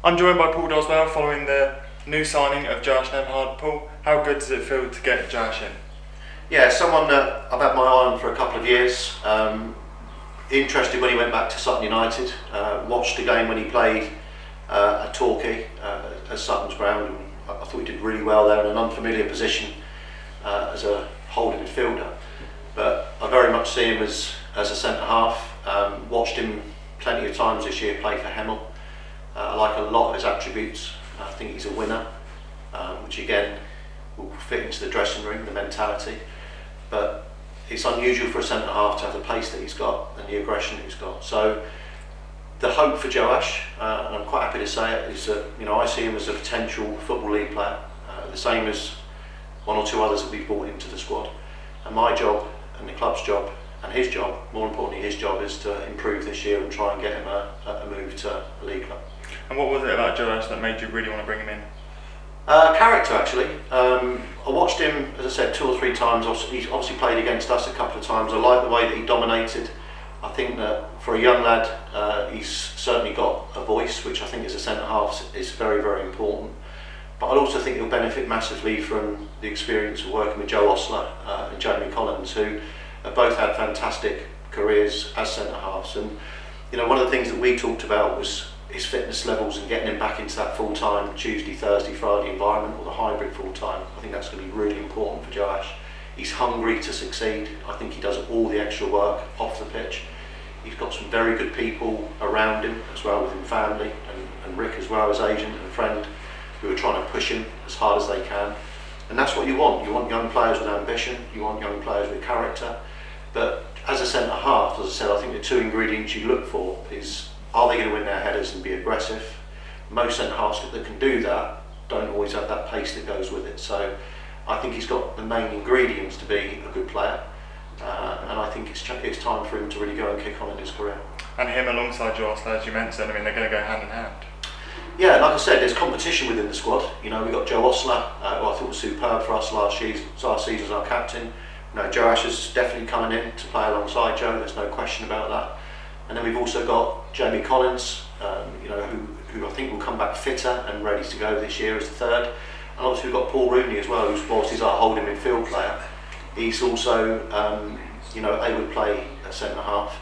I'm joined by Paul Doswell following the new signing of Joash Nembhard. Paul, how good does it feel to get Joash in? Yeah, someone that I've had my eye on for a couple of years. Interested when he went back to Sutton United. Watched the game when he played at Torquay at Sutton's ground, and I thought he did really well there in an unfamiliar position as a holding midfielder. But I very much see him as a centre half. Watched him plenty of times this year play for Hemel. I like a lot of his attributes. I think he's a winner, which again will fit into the dressing room, the mentality. But it's unusual for a centre half to have the pace that he's got and the aggression that he's got. So the hope for Joash, and I'm quite happy to say it, is that I see him as a potential Football League player, the same as one or two others that we've brought into the squad. And my job, and the club's job, and his job, more importantly his job, is to improve this year and try and get him a move to a league club. And what was it about Joash that made you really want to bring him in? Character, actually. I watched him, as I said, 2 or 3 times. He's obviously played against us a couple of times. I like the way that he dominated. I think that for a young lad, he's certainly got a voice, which I think as a centre-half is very, very important. But I also think he'll benefit massively from the experience of working with Joe Ostler and Jamie Collins, who have both had fantastic careers as centre-halves. And one of the things that we talked about was his fitness levels and getting him back into that full-time Tuesday, Thursday, Friday environment, or the hybrid full-time. I think that's going to be really important for Joash. He's hungry to succeed. I think he does all the extra work off the pitch. He's got some very good people around him as well, within family, and Rick as well as agent and friend, who are trying to push him as hard as they can. And that's what you want. You want young players with ambition, you want young players with character. But as a centre half, as I said, I think the 2 ingredients you look for is, are they going to win their headers and be aggressive? Most centre halves that can do that don't always have that pace that goes with it. So I think he's got the main ingredients to be a good player, and I think it's time for him to really go and kick on in his career. And him alongside Josh, as you mentioned, they're going to go hand in hand. Yeah, like I said, there's competition within the squad. We've got Joe Ostler, who I thought was superb for us last season as our captain. Joash is definitely coming in to play alongside Joe, there's no question about that. And then we've also got Jamie Collins, who I think will come back fitter and ready to go this year as the third. And obviously we've got Paul Rooney as well, who, whilst he's our holding midfield player, he's also able to play at centre half.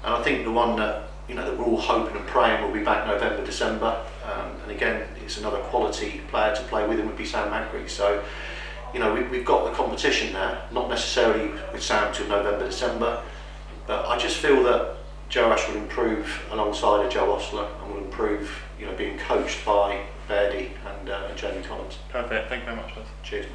And I think the one that that we're all hoping and praying will be back November, December. And again, it's another quality player to play with him, would be Sam Magri. So we've got the competition there, not necessarily with Sam till November, December, but I just feel that Joash will improve alongside Joe Ostler and will improve, being coached by Verdi and Jamie Collins. Perfect. Thank you very much, guys. Cheers.